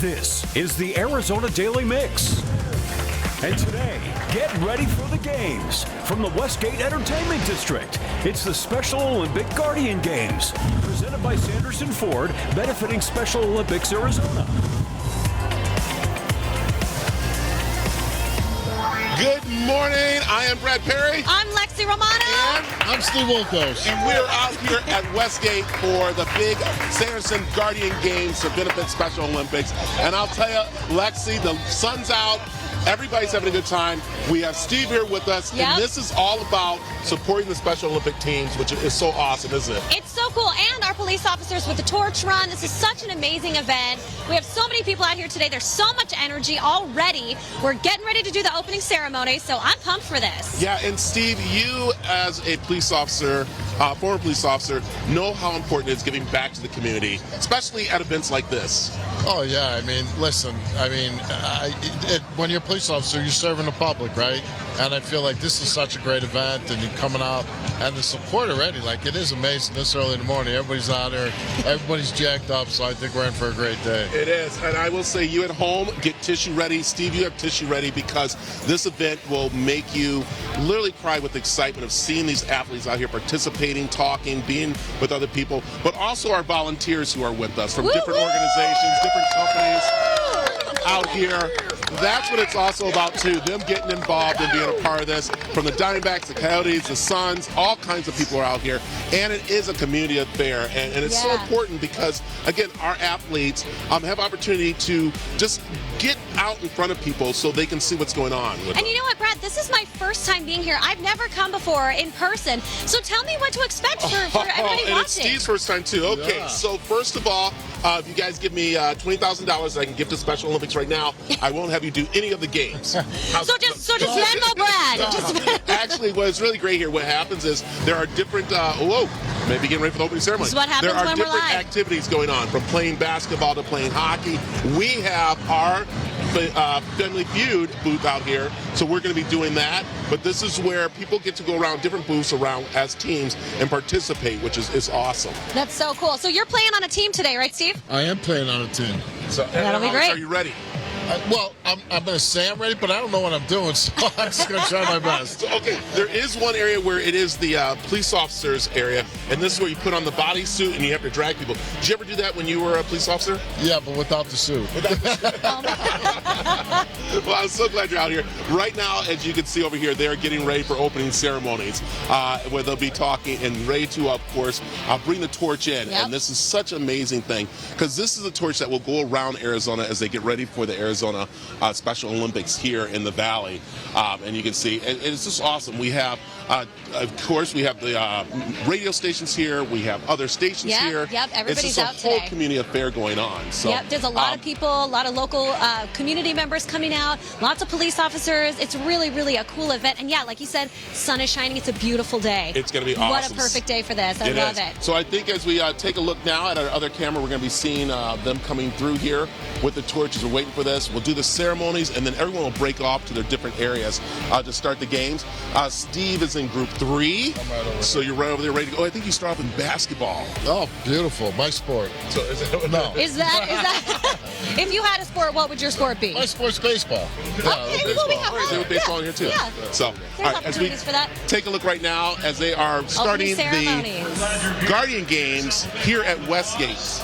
This is the Arizona Daily Mix. And today, get ready for the games from the Westgate Entertainment District. It's the Special Olympic Guardian Games, presented by Sanderson Ford, benefiting Special Olympics Arizona. Good morning. I am Brad Perry. I'm Lexy Romano. And I'm Steve Wilkos. And we're out here at Westgate for the big Sanderson Guardian Games to benefit Special Olympics. And I'll tell you, Lexy, the sun's out. Everybody's having a good time. We have Steve here with us, and this is all about supporting the Special Olympic teams, which is so awesome, isn't it? It's so cool, and our police officers with the torch run. This is such an amazing event. We have so many people out here today. There's so much energy already. We're getting ready to do the opening ceremony, so I'm pumped for this. Yeah, and Steve, you as a police officer, former police officer, know how important it is giving back to the community, especially at events like this. Oh, yeah. I mean, listen, when you're a police officer, you're serving the public, right? And I feel like this is such a great event, and you're coming out, and the support already, like, it is amazing this early in the morning. Everybody's out there. Everybody's jacked up, so I think we're in for a great day. It is, and I will say, you at home, get tissue ready. Steve, you have tissue ready, because this event will make you literally cry with excitement of seeing these athletes out here participating, talking, being with other people, but also our volunteers who are with us from different organizations, different companies out here. That's what it's also about, too, them getting involved and being a part of this. From the Diamondbacks, the Coyotes, the Suns, all kinds of people are out here. And it is a community affair. And it's so important because, again, our athletes have opportunity to just get out in front of people so they can see what's going on. And you know what, Brad? This is my first time being here. I've never come before in person. So tell me what to expect for everybody watching. And it's Steve's first time, too. Okay, so first of all, if you guys give me $20,000 I can give to Special Olympics right now, I won't have you do any of the games. So just Venmo Brad. Actually, what's really great here, what happens is there are different, maybe getting ready for the opening ceremony. This is what happens there are when we're different live. activities going on, from playing basketball to playing hockey. We have our Family Feud booth out here, so we're going to be doing that. But this is where people get to go around different booths around as teams and participate, which is awesome. That's so cool. So you're playing on a team today, right, Steve? I am playing on a team. So that'll be great. Are you ready? I'm going to say I'm ready, but I don't know what I'm doing, so I'm just going to try my best. Okay, there is one area where it is the police officers area, and this is where you put on the bodysuit and you have to drag people. Did you ever do that when you were a police officer? Yeah, but without the suit. Well, I'm so glad you're out here. Right now, as you can see over here, they're getting ready for opening ceremonies, where they'll be talking and ready to, of course, bring the torch in. Yep. And this is such an amazing thing, because this is a torch that will go around Arizona as they get ready for the Arizona Special Olympics here in the Valley. And you can see, and it's just awesome. We have, of course, we have the radio stations here. We have other stations here. Yep, everybody's out today. It's just a whole community affair going on. So, there's a lot of people, a lot of local community members coming out, lots of police officers. It's really, really a cool event. And yeah, like you said, sun is shining. It's a beautiful day. It's going to be awesome. What a perfect day for this. I love it. So I think as we take a look now at our other camera, we're going to be seeing them coming through here with the torches. We're waiting for this. We'll do the ceremonies, and then everyone will break off to their different areas to start the games. Steve is in group 3, so you're right over there ready to go. I think you start off in basketball. Oh, beautiful. My sport. So is it? No. Is that if you had a sport, what would your sport be? My sport's baseball. Okay, well, we have There's baseball in here too. Yeah. So, all right, as we for that. take a look right now as they are starting the Guardian Games here at Westgate.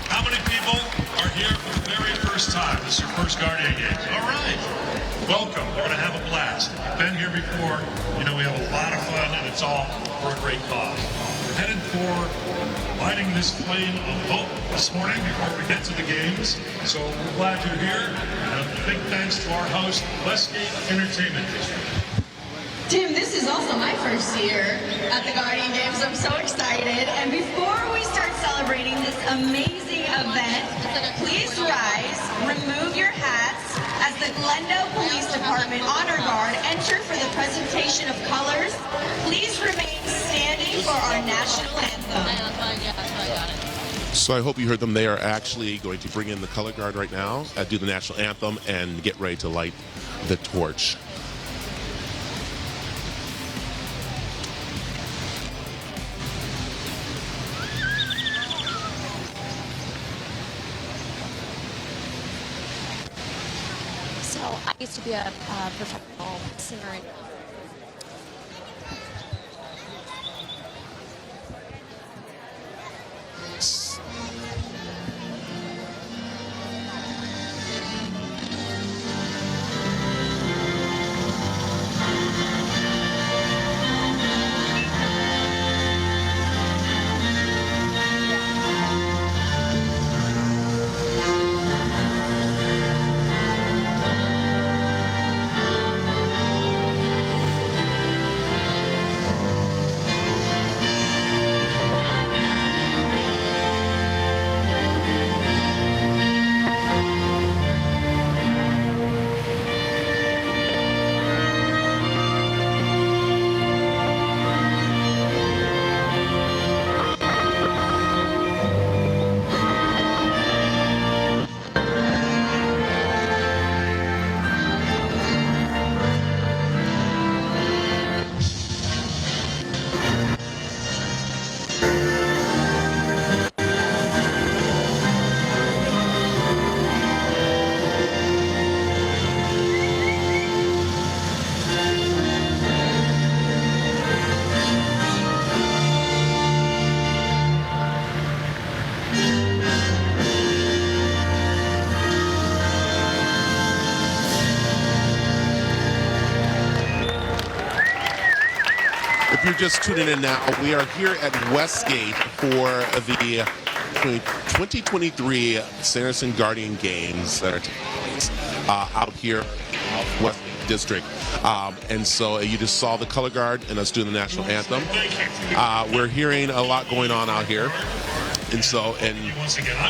How many people are here for the very first time? This is your first Guardian Games. All right. Welcome. We're going to have a blast. We've been here before. You know, we have a lot of fun, and it's all for a great cause. We're headed for lighting this flame of hope this morning before we get to the games. So we're glad you're here. And a big thanks to our host, Westgate Entertainment District. Tim, this is also my first year at the Guardian Games. I'm so excited. And before we start celebrating this amazing event, please rise, remove your hats as the Glendale Police Department Honor Guard enter for the presentation of colors. Please remain standing for our national anthem. So I hope you heard them. They are actually going to bring in the color guard right now, do the national anthem, and get ready to light the torch. So I used to be a professional singer. If you're just tuning in now, we are here at Westgate for the 2023 Sanderson Guardian Games that are taking place out here, Westgate District. And so you just saw the color guard and us doing the national anthem. We're hearing a lot going on out here. And so in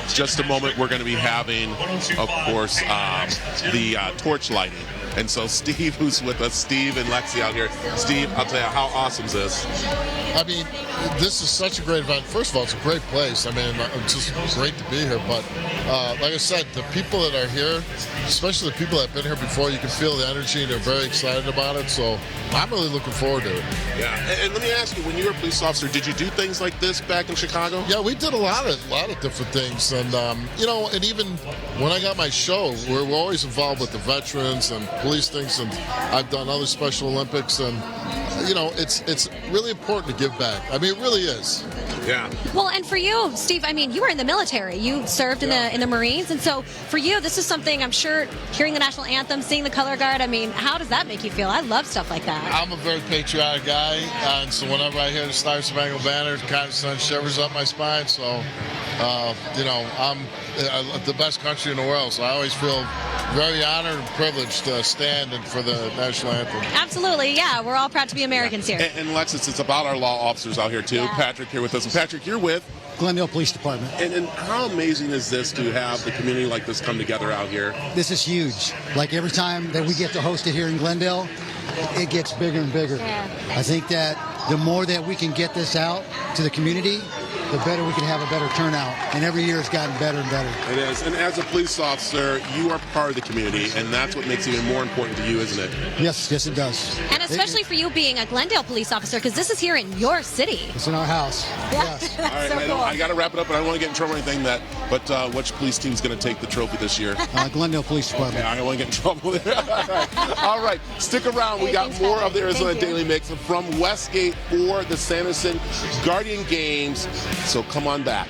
just a moment, we're going to be having, of course, the torch lighting. And so Steve, who's with us, Steve and Lexy out here. Steve, I'll tell you, how awesome is this? I mean, this is such a great event. First of all, it's a great place. I mean, it's just great to be here. But like I said, the people that are here, especially the people that have been here before, you can feel the energy and they're very excited about it. So I'm really looking forward to it. Yeah, and let me ask you, when you were a police officer, did you do things like this back in Chicago? Yeah, we did a lot of different things. And, you know, and even when I got my show, we're always involved with the veterans and police things. And I've done other Special Olympics. And, you know, it's really important to give back. I mean, it really is. Yeah. Well, and for you, Steve, I mean, you were in the military. You served in the Marines, and so for you, this is something. I'm sure hearing the national anthem, seeing the color guard. I mean, how does that make you feel? I love stuff like that. I'm a very patriotic guy, and so whenever I hear the Star Spangled Banner, it kind of sends shivers up my spine. So, you know, I'm the best country in the world, so I always feel very honored and privileged to stand for the national anthem. Absolutely, yeah. We're all proud to be Americans here. And Lexus, it's about our law officers out here too. Yeah. Patrick here with us. And Patrick, you're with Glendale Police Department. And how amazing is this to have the community like this come together out here? This is huge. Like every time that we get to host it here in Glendale, it gets bigger and bigger. Yeah. I think that the more that we can get this out to the community, the better we can have a better turnout. And every year it's gotten better and better. It is. And as a police officer, you are part of the community, and that's what makes it even more important to you, isn't it? Yes, it does. And especially for you being a Glendale police officer, because this is here in your city. It's in our house. Yeah. Yes. All right, So cool. I got to wrap it up, and I don't want to get in trouble or anything. But which police team's going to take the trophy this year? Glendale Police Department. Yeah, I don't want to get in trouble there. All right, stick around. We got more of the Arizona Daily Mix from Westgate for the Sanderson Guardian Games. So come on back.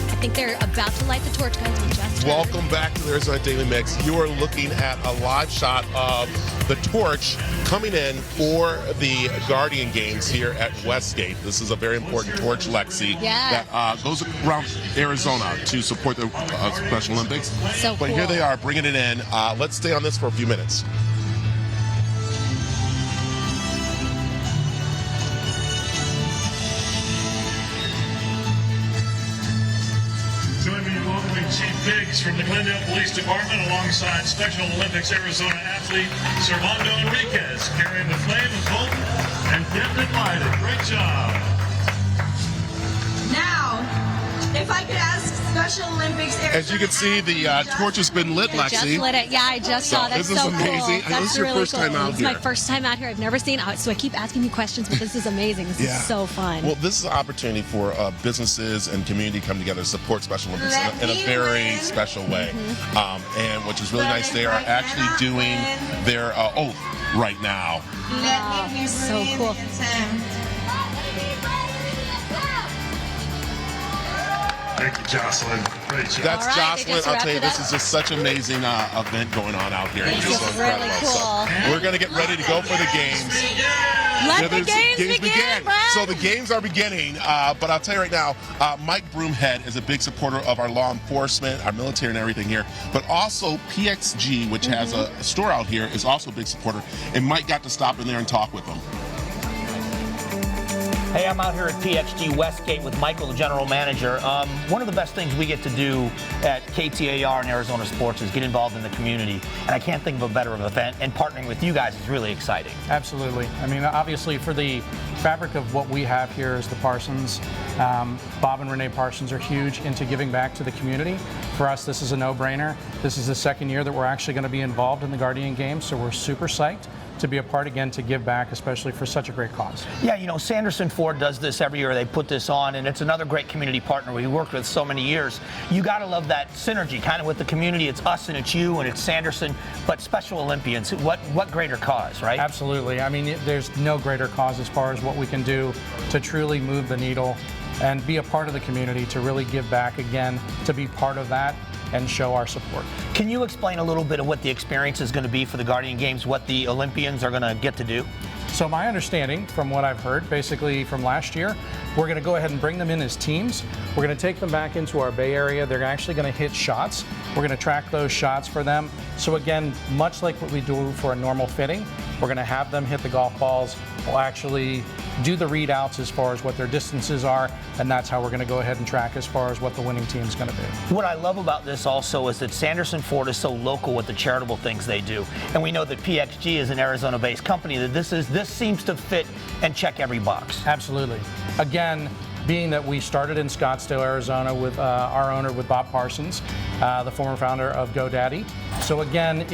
I think they're about to light the torch, guys. We just heard. Welcome back to the Arizona Daily Mix. You are looking at a live shot of the torch coming in for the Guardian Games here at Westgate. This is a very important torch, Lexy, that goes around Arizona to support the Special Olympics. So but cool. Here they are bringing it in. Let's stay on this for a few minutes. Join me in welcoming Chief Biggs from the Glendale Police Department alongside Special Olympics Arizona athlete Servando Enriquez, carrying the flame of hope and dimmed and lighted. Great job. If I could ask Special Olympics Arizona. As you can see, the torch has been lit, I just Lexy. lit it. Yeah, I just saw. That's this is so amazing. cool. This That's is your really first cool. time out It's here. my first time out here. I've never seen. So I keep asking you questions, but this is amazing. This is so fun. Well, this is an opportunity for businesses and community to come together to support Special Olympics in a very special way. And which is really nice, they are actually doing their oath right now. So cool. Thank you, Jocelyn. Great job. That's All right, Jocelyn. I'll tell you, this up. is just such an amazing event going on out here. This It's just is so really incredible. cool. So we're going to get ready to go for the games. Let the games begin, Brad. So the games are beginning, but I'll tell you right now, Mike Broomhead is a big supporter of our law enforcement, our military and everything here, but also PXG, which has a store out here, is also a big supporter, and Mike got to stop in there and talk with them. Hey, I'm out here at PXG Westgate with Michael, the general manager. One of the best things we get to do at KTAR and Arizona Sports is get involved in the community, and I can't think of a better event, and partnering with you guys is really exciting. Absolutely. I mean, obviously, for the fabric of what we have here is the Parsons. Bob and Renee Parsons are huge into giving back to the community. For us, this is a no-brainer. This is the second year that we're actually going to be involved in the Guardian Games, so we're super psyched to be a part again to give back, especially for such a great cause. Yeah, you know, Sanderson Ford does this every year. They put this on, and it's another great community partner we worked with so many years. You got to love that synergy, kind of with the community. It's us and it's you and it's Sanderson, but Special Olympians. What greater cause, right? Absolutely. I mean, there's no greater cause as far as what we can do to truly move the needle and be a part of the community, to really give back again, to be part of that and show our support. Can you explain a little bit of what the experience is going to be for the Guardian Games, what the Olympians are going to get to do? So my understanding from what I've heard, basically from last year, we're going to go ahead and bring them in as teams. We're going to take them back into our Bay Area. They're actually going to hit shots. We're going to track those shots for them. So again, much like what we do for a normal fitting, we're going to have them hit the golf balls. We'll actually do the readouts as far as what their distances are, and that's how we're going to go ahead and track as far as what the winning team is going to be. What I love about this also is that Sanderson Ford is so local with the charitable things they do. And we know that PXG is an Arizona-based company, that this seems to fit and check every box. Absolutely. Again, being that we started in Scottsdale, Arizona with our owner, with Bob Parsons, the former founder of GoDaddy. So again,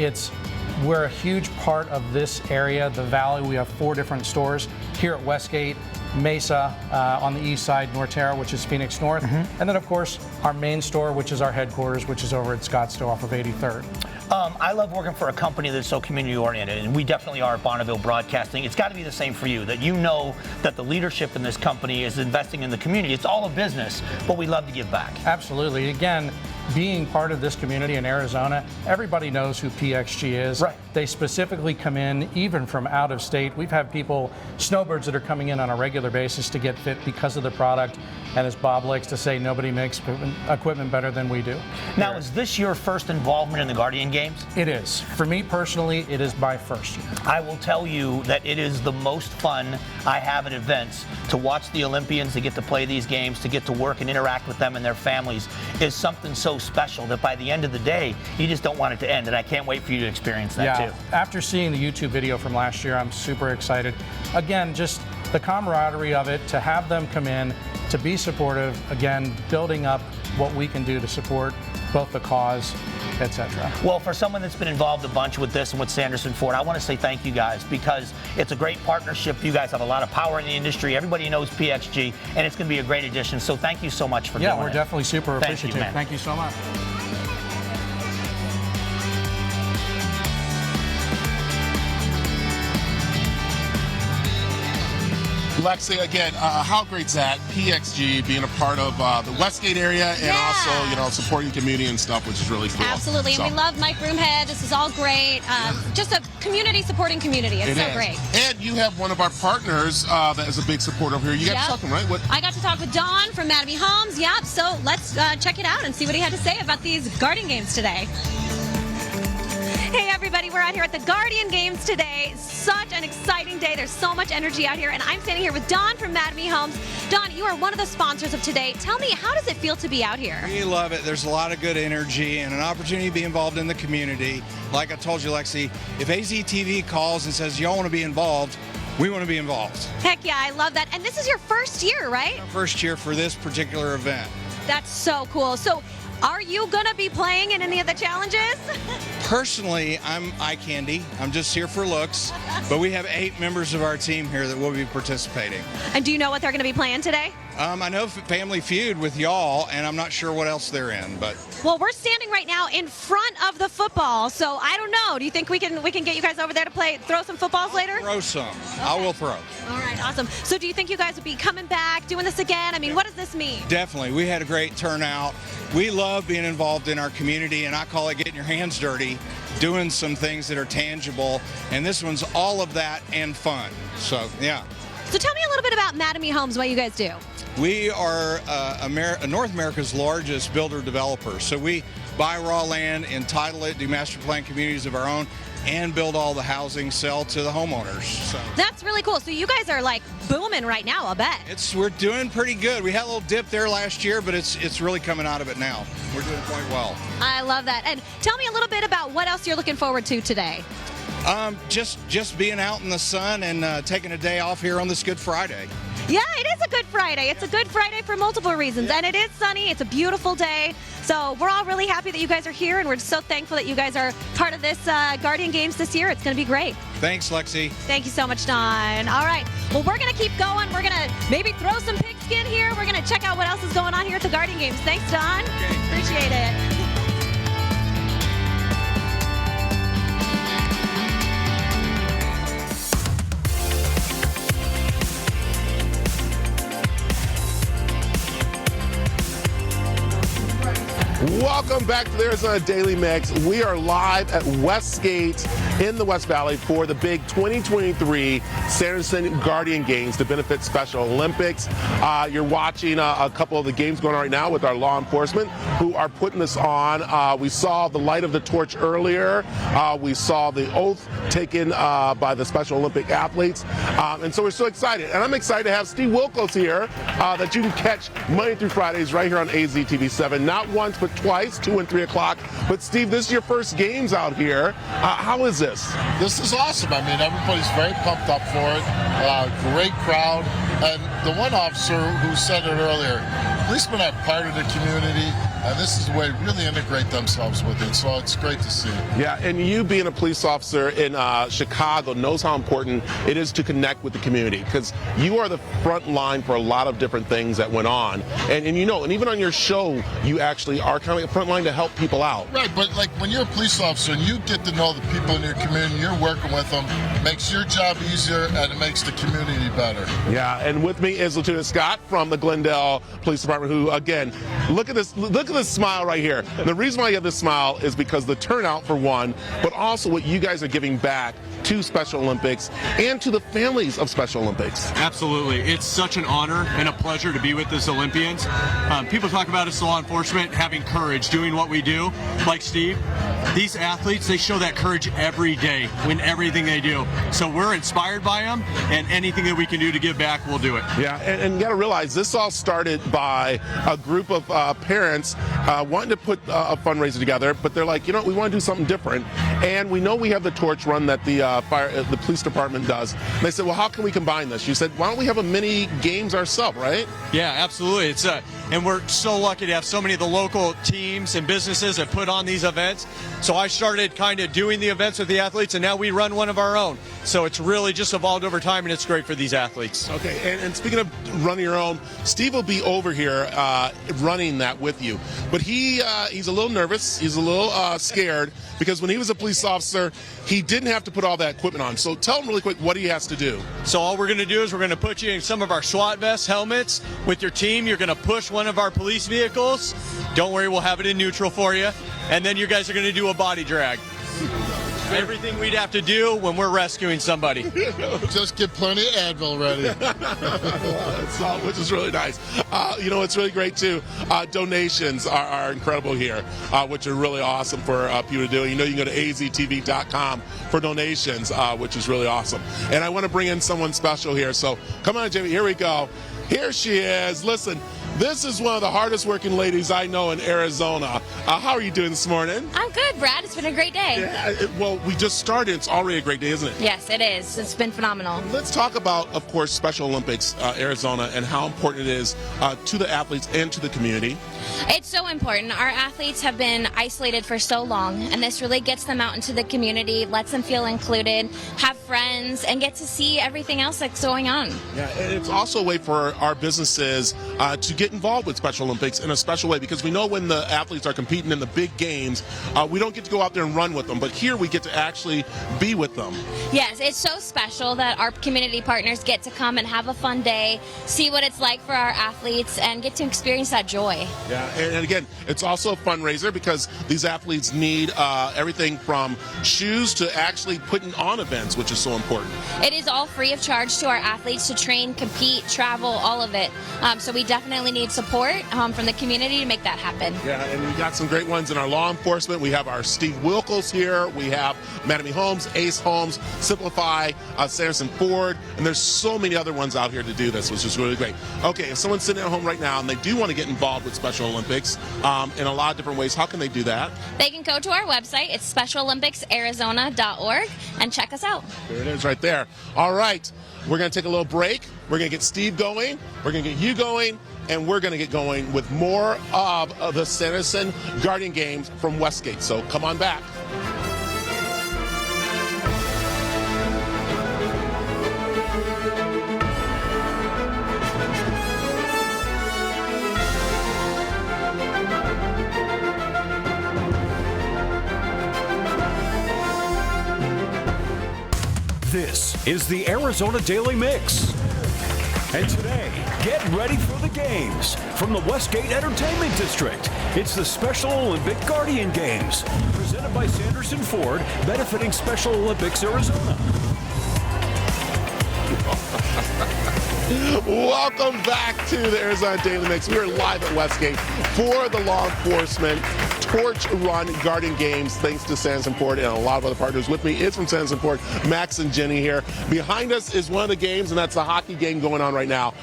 we're a huge part of this area, the Valley. We have 4 different stores here at Westgate, Mesa on the east side, Norterra, which is Phoenix North, and then of course our main store, which is our headquarters, which is over at Scottsdale off of 83rd. I love working for a company that's so community oriented, and we definitely are at Bonneville Broadcasting. It's got to be the same for you, that you know that the leadership in this company is investing in the community. It's all a business, but we love to give back. Absolutely. Again, being part of this community in Arizona, everybody knows who PXG is. Right. They specifically come in, even from out of state. We've had people, snowbirds that are coming in on a regular basis to get fit because of the product. And as Bob likes to say, nobody makes equipment better than we do. Now, is this your first involvement in the Guardian Games? It is. For me personally, it is my first year. I will tell you that it is the most fun I have at events. To watch the Olympians, to get to play these games, to get to work and interact with them and their families is something so special that by the end of the day, you just don't want it to end. And I can't wait for you to experience that too. After seeing the YouTube video from last year, I'm super excited. Again, just the camaraderie of it, to have them come in, to be supportive, again, building up what we can do to support both the cause, etc. Well, for someone that's been involved a bunch with this and with Sanderson Ford, I want to say thank you guys, because it's a great partnership. You guys have a lot of power in the industry. Everybody knows PXG, and it's going to be a great addition. So thank you so much for doing it. Yeah, we're definitely super appreciative. Thank you so much. Lexy, again, how great's that? PXG being a part of the Westgate area, and also, supporting community and stuff, which is really cool. Absolutely, and we love Mike Broomhead. This is all great. Just a community supporting community. It's so great. And you have one of our partners that is a big supporter over here. You got to talk to him, right? I got to talk with Don from Mattamy Homes. Yep. So let's check it out and see what he had to say about these Guardian Games today. Hey everybody, we're out here at the Guardian Games today. Such an exciting day. There's so much energy out here, and I'm standing here with Don from Mattamy Homes. Don, you are one of the sponsors of today. Tell me, how does it feel to be out here? We love it. There's a lot of good energy and an opportunity to be involved in the community. Like I told you, Lexy, if AZTV calls and says y'all want to be involved, we want to be involved. Heck yeah, I love that. And this is your first year, right? Our first year for this particular event. That's so cool. So are you going to be playing in any of the challenges? Personally, I'm eye candy. I'm just here for looks. But we have 8 members of our team here that will be participating. And do you know what they're going to be playing today? I know Family Feud with y'all, and I'm not sure what else they're in. But well, we're standing right now in front of the football, so I don't know. Do you think we can get you guys over there to throw some footballs later? Throw some. Okay. I will throw. All right, awesome. So do you think you guys would be coming back, doing this again? I mean, what does this mean? Definitely. We had a great turnout. We love being involved in our community, and I call it getting your hands dirty, doing some things that are tangible, and this one's all of that and fun. So, yeah. So tell me a little bit about Mattamy Homes, what you guys do. We are North America's largest builder-developer. So we buy raw land, entitle it, do master plan communities of our own, and build all the housing, sell to the homeowners. So that's really cool. So you guys are like booming right now, I'll bet. We're doing pretty good. We had a little dip there last year, but it's really coming out of it now. We're doing quite well. I love that. And tell me a little bit about what else you're looking forward to today. Just being out in the sun and taking a day off here on this Good Friday. Yeah, it is a Good Friday. It's a Good Friday for multiple reasons, and it is sunny. It's a beautiful day. So we're all really happy that you guys are here, and we're so thankful that you guys are part of this Guardian Games this year. It's going to be great. Thanks, Lexi. Thank you so much, Don. All right. Well, we're going to keep going. We're going to maybe throw some pigskin here. We're going to check out what else is going on here at the Guardian Games. Thanks, Don. Okay. Appreciate it. Welcome back to the Arizona Daily Mix. We are live at Westgate in the West Valley for the big 2023 Sanderson Guardian Games to benefit Special Olympics. You're watching a couple of the games going on right now with our law enforcement who are putting this on. We saw the light of the torch earlier. We saw the oath taken by the Special Olympic athletes. And so we're so excited. And I'm excited to have Steve Wilkos here that you can catch Monday through Fridays right here on AZTV7. Not once, but twice, 2 and 3 o'clock. But Steve, this is your first games out here. How is this? This is awesome. I mean, everybody's very pumped up for it. Great crowd. And the one officer who said it earlier, policemen are part of the community, and this is the way to really integrate themselves with it. So it's great to see. Yeah, and you being a police officer in Chicago knows how important it is to connect with the community, because you are the front line for a lot of different things that went on. And you know, and even on your show, you actually are kind of a front line to help people out. Right, but like when you're a police officer and you get to know the people in your community, you're working with them, it makes your job easier and it makes the community better. Yeah, and with me is Lieutenant Scott from the Glendale Police Department, who, again, look at this smile right here. And the reason why you have this smile is because the turnout, for one, but also what you guys are giving back to Special Olympics and to the families of Special Olympics. Absolutely. It's such an honor and a pleasure to be with this Olympians. People talk about us law enforcement having courage, doing what we do, like Steve. These athletes, they show that courage every day in everything they do. So we're inspired by them, and anything that we can do to give back, we'll do it. Yeah, and you got to realize this all started by a group of parents wanting to put a fundraiser together, but they're like, you know, we want to do something different. And we know we have the torch run that the police department does. And they said, well, how can we combine this? You said, why don't we have a mini games ourselves, right? Yeah, absolutely. It's and we're so lucky to have so many of the local teams and businesses that put on these events. So I started kind of doing the events with the athletes, and now we run one of our own. So it's really just evolved over time, and it's great for these athletes. Okay, and speaking of running your own, Steve will be over here running that with you. But he's a little nervous. He's a little scared because when he was a police officer, he didn't have to put all that equipment on. So tell him really quick what he has to do. So all we're going to do is we're going to put you in some of our SWAT vests, helmets. With your team, you're going to push one of our police vehicles. Don't worry, we'll have it in neutral for you. And then you guys are going to do a body drag. Everything we'd have to do when we're rescuing somebody. Just get plenty of Advil ready. Which is really nice. You know, it's really great, too. Donations are incredible here, which are really awesome for people to do. You know, you can go to aztv.com for donations, which is really awesome. And I want to bring in someone special here. So come on, Jamie. Here we go. Here she is. Listen, This is one of the hardest working ladies I know in Arizona. How are you doing this morning? I'm good, Brad. It's been a great day. Yeah, well, we just started. It's already a great day, isn't it? Yes, it is. It's been phenomenal. Let's talk about, of course, Special Olympics Arizona and how important it is to the athletes and to the community. It's so important. Our athletes have been isolated for so long, and this really gets them out into the community, lets them feel included, have friends, and get to see everything else that's going on. Yeah, and it's also a way for our businesses to get involved with Special Olympics in a special way, because we know when the athletes are competing in the big games, we don't get to go out there and run with them, but here we get to actually be with them. Yes, it's so special that our community partners get to come and have a fun day, see what it's like for our athletes, and get to experience that joy. Yeah, and again, it's also a fundraiser because these athletes need everything from shoes to actually putting on events, which is so important. It is all free of charge to our athletes to train, compete, travel, all of it. So we definitely need support from the community to make that happen. Yeah, and we got some great ones in our law enforcement. We have our Steve Wilkos here. We have Mattamy Homes, Ace Homes, Simplify, Sanderson Ford, and there's so many other ones out here to do this, which is really great. Okay, if someone's sitting at home right now and they do want to get involved with Special Olympics in a lot of different ways, how can they do that? They can go to our website. It's specialolympics.arizona.org and check us out. There it is right there. All right, we're going to take a little break. We're going to get Steve going. We're going to get you going. And we're going to get going with more of the Sanderson Guardian Games from Westgate. So come on back. This is the Arizona Daily Mix. And today, get ready for the games from the Westgate Entertainment District. It's the Special Olympic Guardian Games, presented by Sanderson Ford, benefiting Special Olympics Arizona. Welcome back to the Arizona Daily Mix. We are live at Westgate for the law enforcement Torch Run Guardian Games, thanks to Sanderson Ford and a lot of other partners. With me is from Sanderson Ford, Max and Jenny here. Behind us is one of the games, and that's the hockey game going on right now.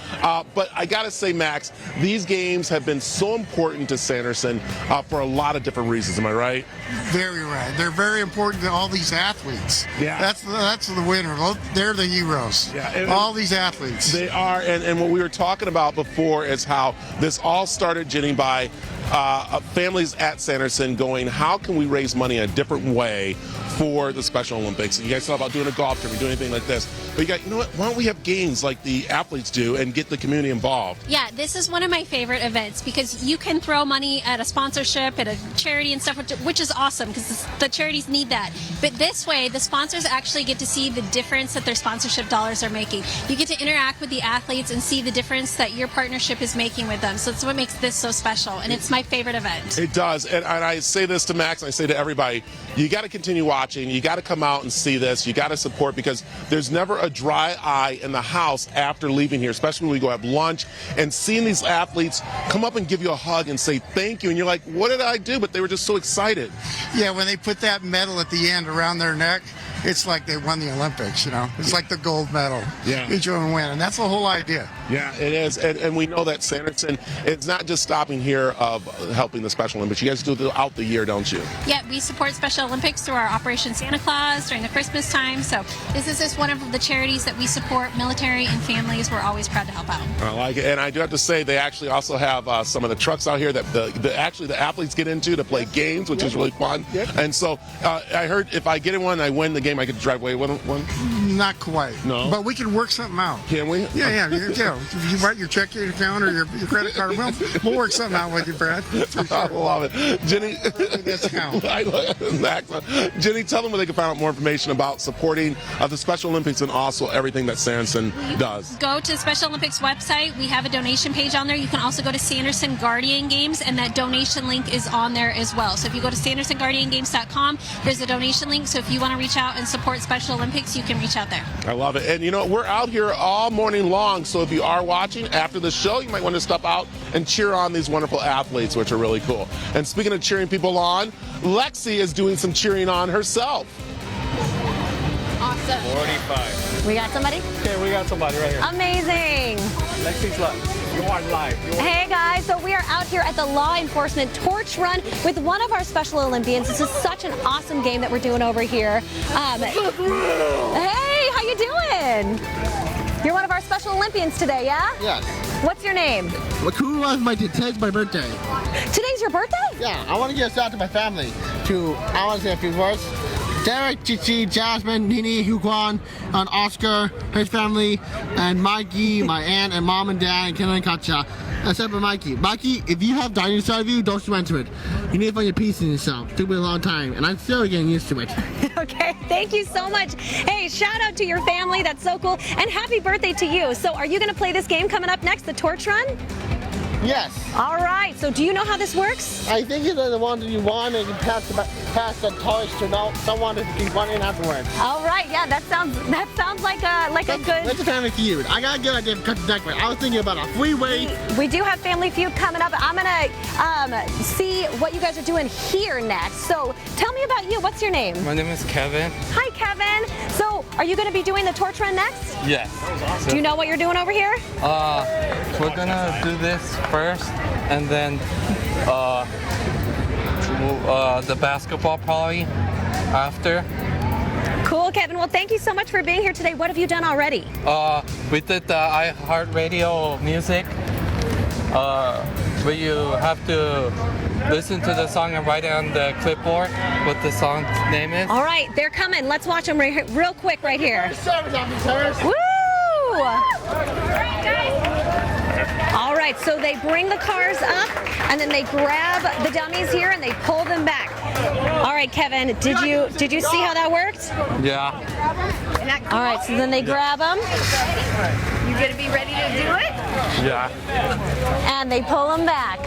But I gotta say, Max, these games have been so important to Sanderson for a lot of different reasons. Am I right? Very right. They're very important to all these athletes. Yeah. That's the winner. They're the heroes. Yeah. All these athletes. They are, and what we were talking about before is how this all started, Jenny, by families at Sanderson going, how can we raise money in a different way for the Special Olympics? You guys thought about doing a golf trip or doing anything like this. But you know what? Why don't we have games like the athletes do and get the community involved? Yeah, this is one of my favorite events because you can throw money at a sponsorship, at a charity and stuff, which is awesome because the charities need that. But this way, the sponsors actually get to see the difference that their sponsorship dollars are making. You get to interact with the athletes and see the difference that your partnership is making with them. So it's what makes this so special, and it's my favorite event. It does, and I say this to Max, and I say to everybody, you got to continue watching. You got to come out and see this. You got to support, because there's never a dry eye in the house after leaving here, especially when we go have lunch and seeing these athletes come up and give you a hug and say thank you, and you're like, what did I do? But they were just so excited. Yeah, when they put that medal at the end around their neck, it's like they won the Olympics, you know. It's like the gold medal. Yeah. Each one win, and that's the whole idea. Yeah, it is, and we know that Sanderson, it's not just stopping here of helping the Special Olympics. You guys do it throughout the year, don't you? Yeah, we support Special Olympics through our Operation Santa Claus during the Christmas time. So this is just one of the charities that we support, military and families. We're always proud to help out. I like it, and I do have to say they actually also have some of the trucks out here that the athletes get into to play games, which is really fun. And so I heard if I get in one, I win the game, I get to drive away one. Not quite. No. But we can work something out. Can we? Yeah. If you write your checking account or your credit card, we'll work something out with you, Brad. For sure. I love it. Jenny, discount. Jenny, tell them where they can find out more information about supporting the Special Olympics and also everything that Sanderson does. Go to the Special Olympics website. We have a donation page on there. You can also go to Sanderson Guardian Games, and that donation link is on there as well. So if you go to SandersonGuardianGames.com, there's a donation link. So if you want to reach out and support Special Olympics, you can reach out there. I love it. And you know, we're out here all morning long, so if you are watching after the show, you might want to step out and cheer on these wonderful athletes, which are really cool. And speaking of cheering people on, Lexy is doing some cheering on herself. Awesome. 45. We got somebody? Okay, we got somebody right here. Amazing. Hey guys, so we are out here at the Law Enforcement Torch Run with one of our Special Olympians. This is such an awesome game that we're doing over here. Hey, how you doing? You're one of our Special Olympians today, yeah? Yes. What's your name? Today's my birthday. Today's your birthday? Yeah, I want to give a shout out to my family. I want to say a few words. Derek, Chichi, Jasmine, Nini, Huguan, and Oscar, his family, and Mikey, my aunt, and mom and dad, and Ken and Katja. Except for Mikey. Mikey, if you have dying inside of you, don't surrender to it. You need to find your peace in yourself. It took me a long time, and I'm still getting used to it. Okay, thank you so much. Hey, shout out to your family. That's so cool. And happy birthday to you. So are you going to play this game coming up next, the Torch Run? Yes. All right, so do you know how this works? I think it's the one that you want and you pass the torch to someone to keep running afterwards. All right, yeah, that sounds like a good. That's a family feud. I got a good idea to cut the deck with. I was thinking about a freeway. We do have Family Feud coming up. I'm gonna see what you guys are doing here next. So tell me about you. What's your name? My name is Kevin. Hi, Kevin. So are you gonna be doing the Torch Run next? Yes. Do you know what you're doing over here? We're gonna do this first, and then the basketball probably after. Cool, Kevin. Well, thank you so much for being here today. What have you done already? We did the iHeartRadio music, where you have to listen to the song and write it on the clipboard what the song's name is. All right, they're coming. Let's watch them real quick right here. Woo! All right, so they bring the cars up, and then they grab the dummies here, and they pull them back. All right, Kevin, did you see how that worked? Yeah. All right, so then they grab them. You gonna be ready to do it? Yeah. And they pull them back.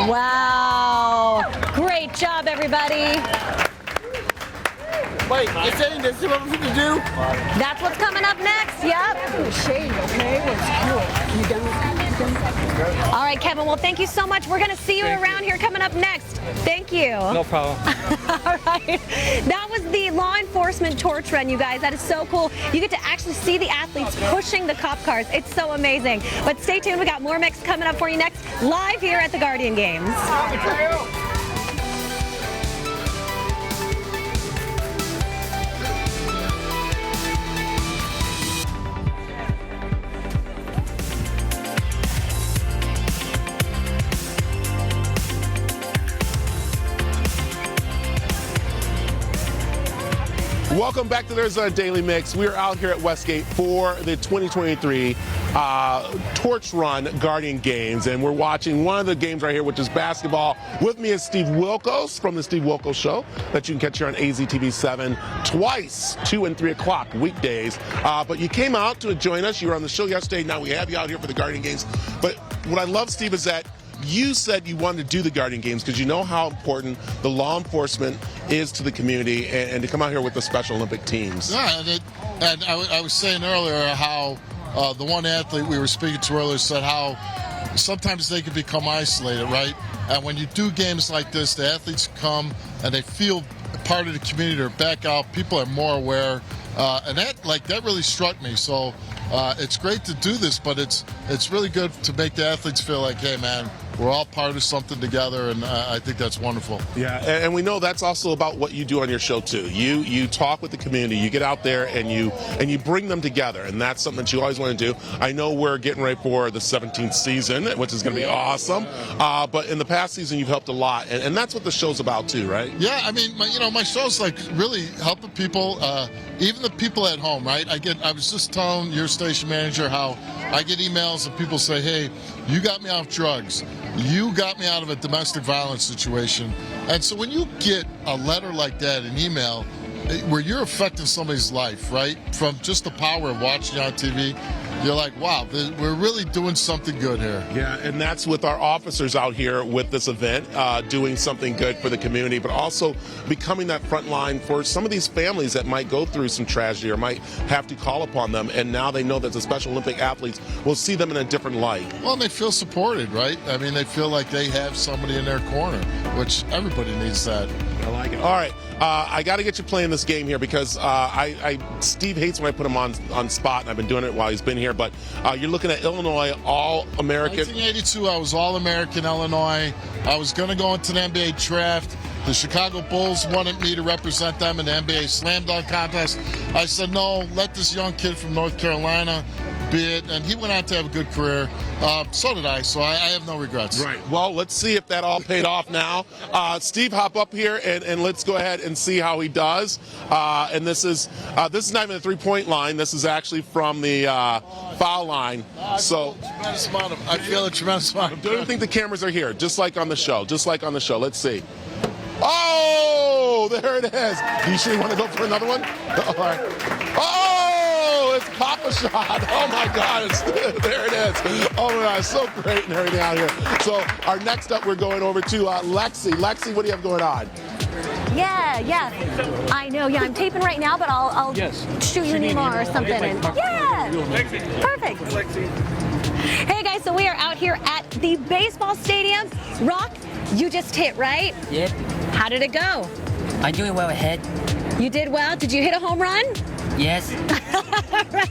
Wow. Great job, everybody. Wait, you're saying this is what we're going to do? That's what's coming up next, yep. Shane, okay? What's cool? You done? All right, Kevin, well, thank you so much. We're going to see you around here coming up next. Thank you. No problem. All right. That was the Law Enforcement Torch Run, you guys. That is so cool. You get to actually see the athletes pushing the cop cars. It's so amazing. But stay tuned. We got more mix coming up for you next, live here at the Guardian Games. Welcome back to There's a Daily Mix. We are out here at Westgate for the 2023 Torch Run Guardian Games, and we're watching one of the games right here, which is basketball. With me is Steve Wilkos from the Steve Wilkos Show that you can catch here on AZTV7 twice, 2 and 3 o'clock weekdays. But you came out to join us. You were on the show yesterday. Now we have you out here for the Guardian Games. But what I love, Steve, is that you said you wanted to do the Guardian Games because you know how important the law enforcement is to the community, and to come out here with the Special Olympic teams. Yeah, and I was saying earlier how the one athlete we were speaking to earlier said how sometimes they can become isolated, right? And when you do games like this, the athletes come and they feel part of the community or back out. People are more aware, and that really struck me. So it's great to do this, but it's really good to make the athletes feel like, hey, man, we're all part of something together, and I think that's wonderful. Yeah, and we know that's also about what you do on your show too. You talk with the community, you get out there, and you bring them together, and that's something that you always want to do. I know we're getting ready for the 17th season, which is going to be awesome. But in the past season, you've helped a lot, and that's what the show's about too, right? Yeah, I mean, my show's like really helping people, even the people at home, right? I was just telling your station manager how I get emails and people say, hey, you got me off drugs. You got me out of a domestic violence situation. And so when you get a letter like that, an email, where you're affecting somebody's life, right? From just the power of watching on TV, you're like, wow, we're really doing something good here. Yeah, and that's with our officers out here with this event, doing something good for the community, but also becoming that front line for some of these families that might go through some tragedy or might have to call upon them, and now they know that the Special Olympic athletes will see them in a different light. Well, they feel supported, right? I mean, they feel like they have somebody in their corner, which everybody needs that. I like it. All right, I got to get you playing this game here because Steve hates when I put him on spot, and I've been doing it while he's been here. But you're looking at Illinois All-American. 1982, I was All-American Illinois. I was going to go into the NBA draft. The Chicago Bulls wanted me to represent them in the NBA Slam Dunk Contest. I said, no, let this young kid from North Carolina be it. And he went on to have a good career. So did I, so I have no regrets. Right. Well, let's see if that all paid off now. Steve, hop up here, and let's go ahead and see how he does. And this is not even the three-point line. This is actually from the foul line. So I feel a tremendous amount of don't even think the cameras are here, just like on the show. Let's see. Oh, there it is. Do you sure you want to go for another one? All right. Oh, it's Papa Shot. Oh, my God. There it is. Oh, my God. It's so great and everything out here. So our next up, we're going over to Lexy. Lexy, what do you have going on? Yeah. I know. Yeah, I'm taping right now, but I'll shoot you an email or something. Perfect. Hey, guys. So we are out here at the baseball stadium. Rock, you just hit, right? Yep. How did it go? I'm doing well ahead. You did well. Did you hit a home run? Yes.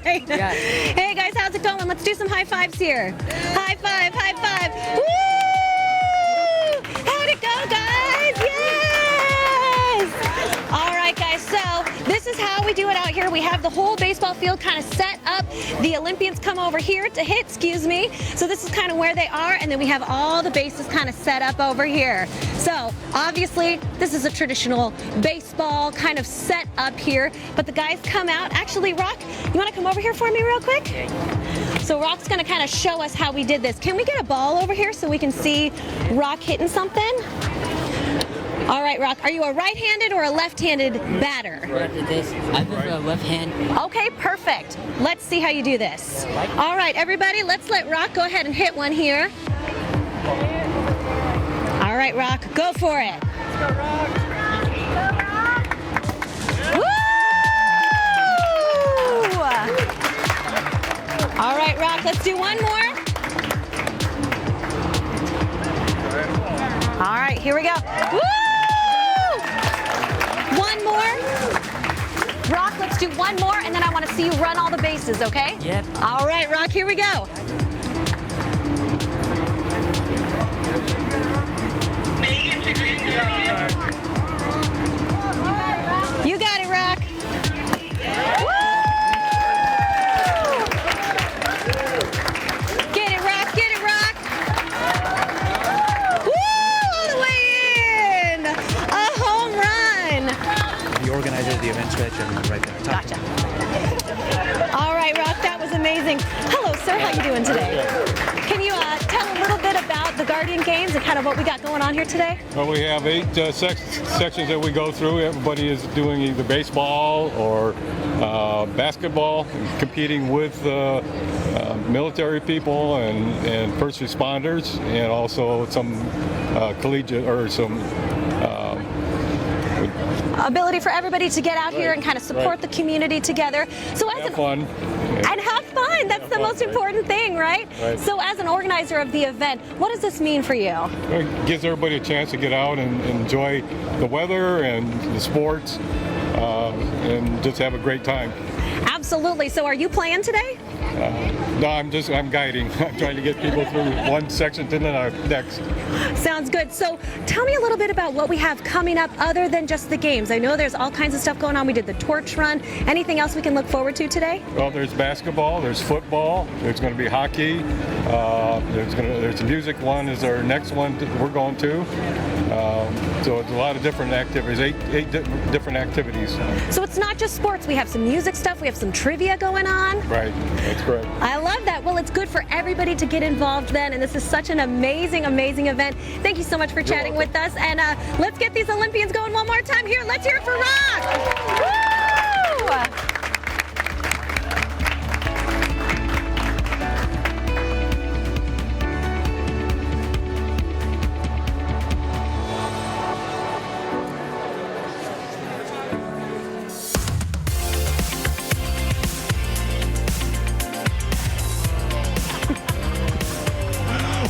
Right. Yeah. Hey guys, how's it going? Let's do some high fives here. High five, high five. Woo! How'd it go, guys? Yes! All right, guys, so this is how we do it out here. We have the whole baseball field kind of set up. The Olympians come over here to hit, So this is kind of where they are, and then we have all the bases kind of set up over here. So obviously, this is a traditional baseball kind of set up here, but the guys come out. Actually, Rock, you want to come over here for me real quick? So Rock's going to kind of show us how we did this. Can we get a ball over here so we can see Rock hitting something? All right, Rock, are you a right-handed or a left-handed batter? I prefer a left hand. Okay, perfect. Let's see how you do this. All right, everybody, let's let Rock go ahead and hit one here. All right, Rock, go for it. Let's go, Rock. Woo! All right, Rock, let's do one more. All right, here we go. Woo! One more. Rock, let's do one more, and then I want to see you run all the bases, okay? Yep. All right, Rock, here we go. You got it, Rock. Woo! Get it, Rock. Get it, Rock. Woo! All the way in. A home run. The organizer of the event stretch and right there. Gotcha. All right, Rock, that was amazing. Hello, sir. How you doing today? Can you tell a little bit about the Guardian Games and kind of what we got going on here today? Well, we have 8 sections that we go through. Everybody is doing either baseball or basketball, competing with military people and first responders, and also some collegiate or some ability for everybody to get out here and kind of support the community together. So as have fun. And have fun. That's the most important thing, right? So as an organizer of the event, what does this mean for you? It gives everybody a chance to get out and enjoy the weather and the sports and just have a great time. Absolutely. So are you playing today? No, I'm guiding. I'm trying to get people through one section to the next. Sounds good. So tell me a little bit about what we have coming up other than just the games. I know there's all kinds of stuff going on. We did the torch run. Anything else we can look forward to today? Well, there's basketball, there's football, there's going to be hockey, there's a music one is our next one we're going to. So it's a lot of different activities, eight different activities. So it's not just sports. We have some music stuff. We have some trivia going on. Right, that's correct. I love that. Well, it's good for everybody to get involved then, and this is such an amazing, amazing event. Thank you so much for chatting with us, and let's get these Olympians going one more time here. Let's hear it for Rock. Woo!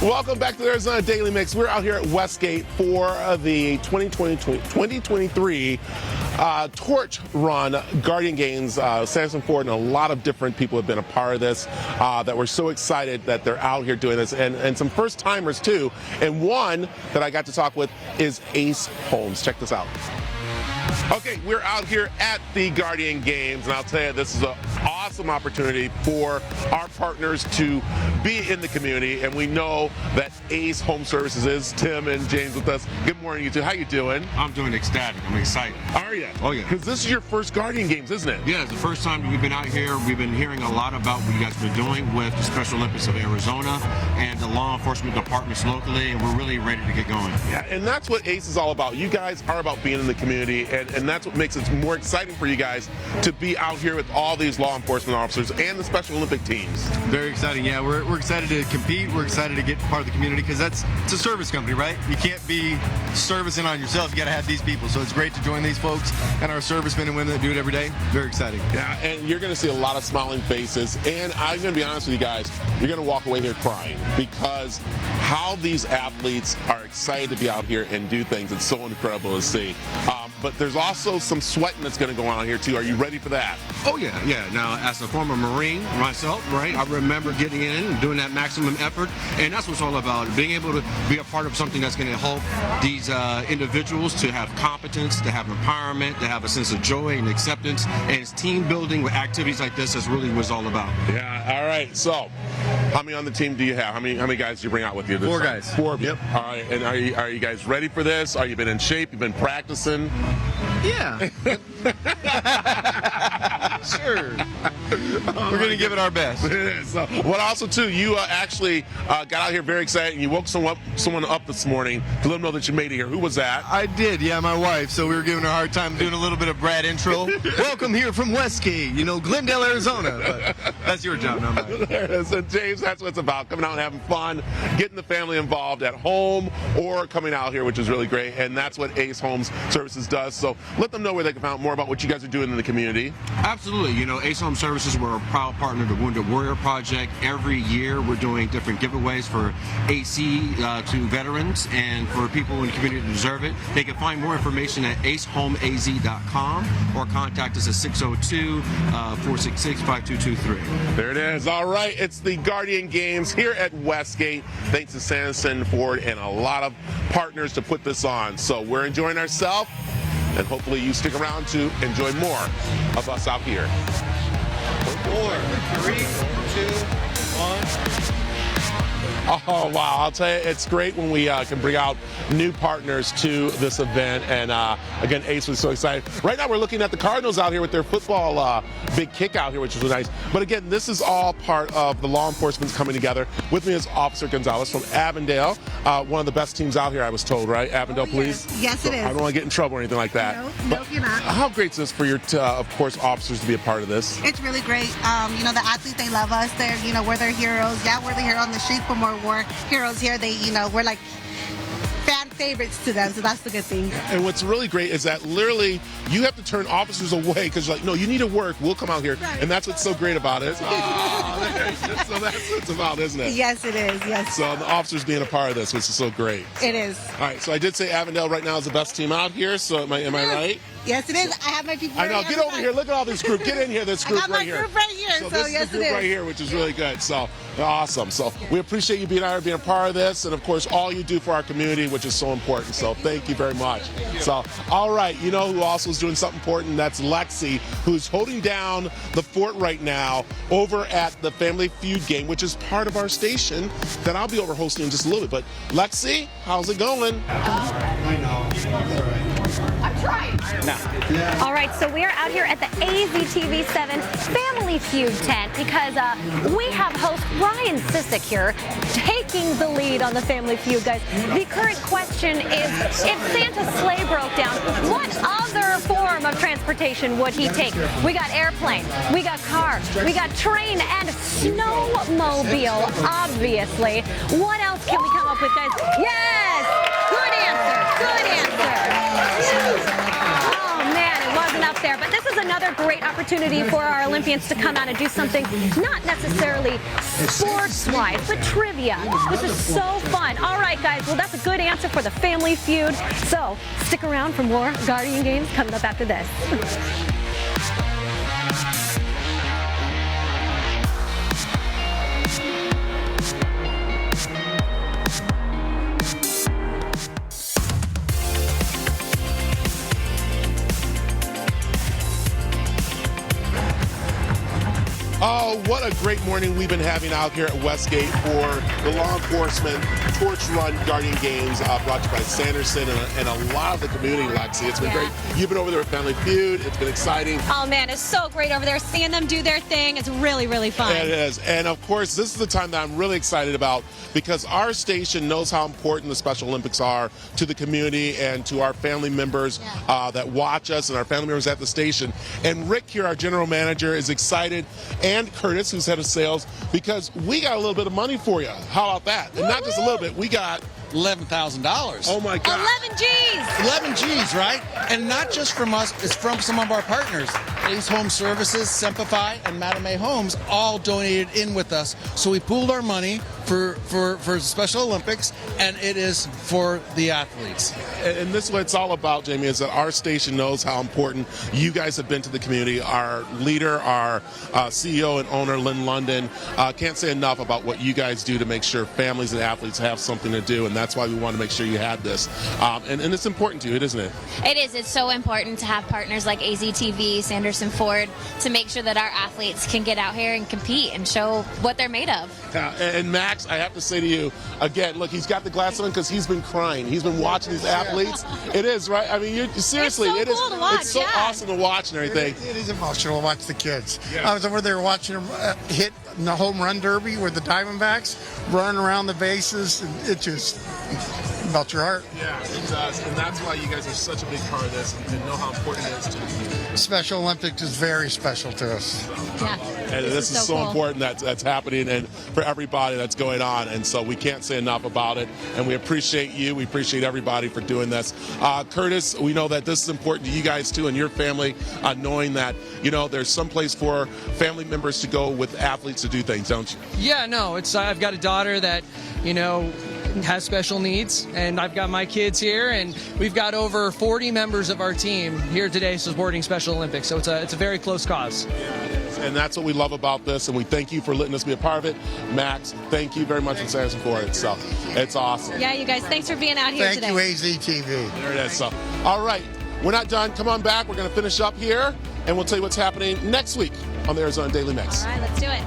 Welcome back to the Arizona Daily Mix. We're out here at Westgate for the 2023 Torch Run Guardian Games. Sanderson Ford and a lot of different people have been a part of this, that we're so excited that they're out here doing this, and some first timers too. And one that I got to talk with is Ace Holmes. Check this out. Okay, we're out here at the Guardian Games, and I'll tell you, this is an awesome opportunity for our partners to be in the community, and we know that Ace Home Services is Tim and James with us. Good morning, you two. How you doing? I'm doing ecstatic. I'm excited. Are you? Oh, yeah. Because this is your first Guardian Games, isn't it? Yeah, it's the first time we've been out here. We've been hearing a lot about what you guys have been doing with the Special Olympics of Arizona and the law enforcement departments locally, and we're really ready to get going. Yeah, and that's what Ace is all about. You guys are about being in the community, and that's what makes it more exciting for you guys to be out here with all these law enforcement officers and the Special Olympic teams. Very exciting. Yeah, we're excited to compete. We're excited to get part of the community because it's a service company, right? You can't be servicing on yourself. You got to have these people. So it's great to join these folks and our servicemen and women that do it every day. Very exciting. Yeah, and you're going to see a lot of smiling faces. And I'm going to be honest with you guys, you're going to walk away here crying because how these athletes are excited to be out here and do things. It's so incredible to see. But there's also some sweating that's going to go on here too. Are you ready for that? Oh yeah. Now, as a former Marine myself, right, I remember getting in and doing that maximum effort, and that's what it's all about. Being able to be a part of something that's going to help these individuals to have competence, to have empowerment, to have a sense of joy and acceptance, and it's team building with activities like this. That's really what it's all about. Yeah. All right. So, how many on the team do you have? How many guys do you bring out with you? Four guys. Four of you. Yep. All right. And are you guys ready for this? Are you been in shape? You've been practicing? Yeah. Sure. We're going to give it our best. So, what also, too, you actually got out here very excited, and you woke someone up this morning to let them know that you made it here. Who was that? I did, yeah, my wife. So we were giving her a hard time doing a little bit of Brad intro. Welcome here from Westgate, Glendale, Arizona. But that's your job, not mine. There it is. And James, that's what it's about, coming out and having fun, getting the family involved at home or coming out here, which is really great. And that's what Ace Homes Services does. So let them know where they can find out more about what you guys are doing in the community. Absolutely. Ace Home Services, we're a proud partner of the Wounded Warrior Project. Every year we're doing different giveaways for AC to veterans and for people in the community that deserve it. They can find more information at acehomeaz.com or contact us at 602-466-5223. There it is. All right. It's the Guardian Games here at Westgate. Thanks to Sanderson Ford and a lot of partners to put this on. So we're enjoying ourselves, and hopefully you stick around to enjoy more of us out here. 4, 3, 2, 1. Oh, wow. I'll tell you, it's great when we can bring out new partners to this event. And again, Ace was so excited. Right now, we're looking at the Cardinals out here with their football big kick out here, which is really nice. But again, this is all part of the law enforcement coming together. With me is Officer Gonzalez from Avondale, one of the best teams out here, I was told, right? Avondale Police? Yes, it is. I don't want to get in trouble or anything like that. No, you're not. How great is this for your, of course, officers to be a part of this? It's really great. The athletes, they love us. They're, we're their heroes. Yeah, we're the hero on the streets, but we're heroes here. They, we're like fan favorites to them, so that's the good thing. And what's really great is that literally you have to turn officers away because you're like, no, you need to work. We'll come out here. Right. And that's what's so great about it. So that's what it's about, isn't it? Yes, it is. Yes. So the officers being a part of this, which is so great. It is. All right. So I did say Avondale right now is the best team out here. So am I right? Yes, it is. I have my people. I know. Get over here. Look at all this group. Get in here. This group right here. I got my group right here. So this yes, is the group right here, which is really good. So awesome. So we appreciate you being out here, being a part of this, and of course all you do for our community, which is so important. So thank you very much. So all right, who also is doing something important? That's Lexy, who's holding down the fort right now over at the Family Feud game, which is part of our station that I'll be over hosting in just a little bit. But Lexy, how's it going? I know. I'm trying. No. All right, so we're out here at the AZTV7 Family Feud tent because we have host Ryan Sissick here taking the lead on the Family Feud, guys. The current question is, if Santa's sleigh broke down, what other form of transportation would he take? We got airplane, we got car, we got train, and snowmobile, obviously. What else can we come up with, guys? Yes! Good answer. Good answer. Oh, man, it was wasn't up there, but this is another great opportunity for our Olympians to come out and do something not necessarily sports-wise, but trivia. This is so fun. All right, guys, well, that's a good answer for the Family Feud. So stick around for more Guardian Games coming up after this. Oh, what a great morning we've been having out here at Westgate for the law enforcement torch run Guardian Games brought to you by Sanderson and a lot of the community, Lexy. It's been great. You've been over there with Family Feud. It's been exciting. Oh, man, it's so great over there seeing them do their thing. It's really, really fun. It is. And, of course, this is the time that I'm really excited about because our station knows how important the Special Olympics are to the community and to our family members that watch us and our family members at the station. And Rick here, our general manager, is excited, and Curtis, who's head of sales, because we got a little bit of money for you. How about that? And not just a little bit, we got $11,000. Oh my God. 11 G's. 11 G's, right? And not just from us, it's from some of our partners. Ace Home Services, Simplify, and Madame A Homes all donated in with us. So we pooled our money for the Special Olympics, and it is for the athletes. And this is what it's all about, Jamie, is that our station knows how important you guys have been to the community. Our leader, our CEO and owner, Lynn London, can't say enough about what you guys do to make sure families and athletes have something to do, and that's why we want to make sure you had this. And it's important to you, isn't it? It is. It's so important to have partners like AZTV, Sanderson Ford, to make sure that our athletes can get out here and compete and show what they're made of. And Max, I have to say to you, again, look, he's got the glasses on because he's been crying. He's been watching these athletes. It is, right? I mean, seriously, it's so cool to watch, it's so awesome to watch and everything. It is emotional to watch the kids. I was over there watching them hit in the home run derby with the Diamondbacks, running around the bases, and it just melts your heart. Yeah, it does. And that's why you guys are such a big part of this and know how important it is to the community. Special Olympics is very special to us. Yeah. And this is so cool. Important that's happening and for everybody that's going on. And so we can't say enough about it. And we appreciate you. We appreciate everybody for doing this. Curtis, we know that this is important to you guys too and your family, knowing that, you know, there's some place for family members to go with athletes to do things, don't you? Yeah, no, I've got a daughter that, you know, has special needs, and I've got my kids here, and we've got over 40 members of our team here today supporting Special Olympics, so it's a very close cause. Yeah, it is. And that's what we love about this, and we thank you for letting us be a part of it. Max, thank you very much for Sanderson for it. So it's awesome. Yeah, you guys, thanks for being out here today. Thank you, AZTV. There it is. So, all right, we're not done. Come on back. We're going to finish up here, and we'll tell you what's happening next week on the Arizona Daily Mix. All right, let's do it.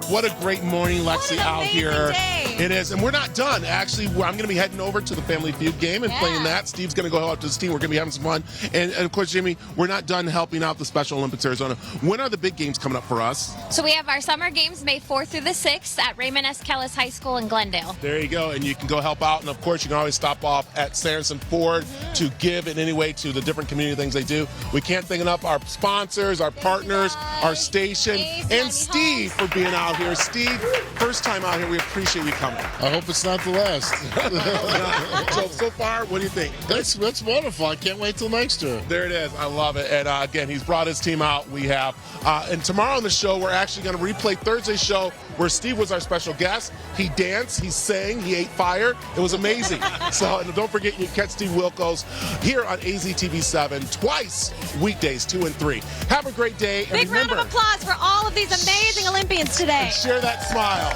What a great morning, Lexy, out here. Day. It is, and we're not done. Actually, I'm going to be heading over to the Family Feud game and playing that. Steve's going to go out to his team. We're going to be having some fun. And of course, Jamie, we're not done helping out the Special Olympics Arizona. When are the big games coming up for us? So we have our summer games May 4th through the 6th at Raymond S. Kellis High School in Glendale. There you go, and you can go help out. And of course, you can always stop off at Sanderson Ford to give in any way to the different community things they do. We can't thank enough our sponsors, our partners, our station, and Steve for being out here. Steve, first time out here, we appreciate you coming. I hope it's not the last. So far, what do you think? That's wonderful. I can't wait till next year. There it is. I love it. And again, he's brought his team out. We have. And tomorrow on the show, we're actually going to replay Thursday's show where Steve was our special guest. He danced, he sang, he ate fire. It was amazing. So and don't forget, you can catch Steve Wilkos here on AZTV 7 twice weekdays, 2 and 3. Have a great day. Big round of applause for all of these amazing Olympians today. And share that smile.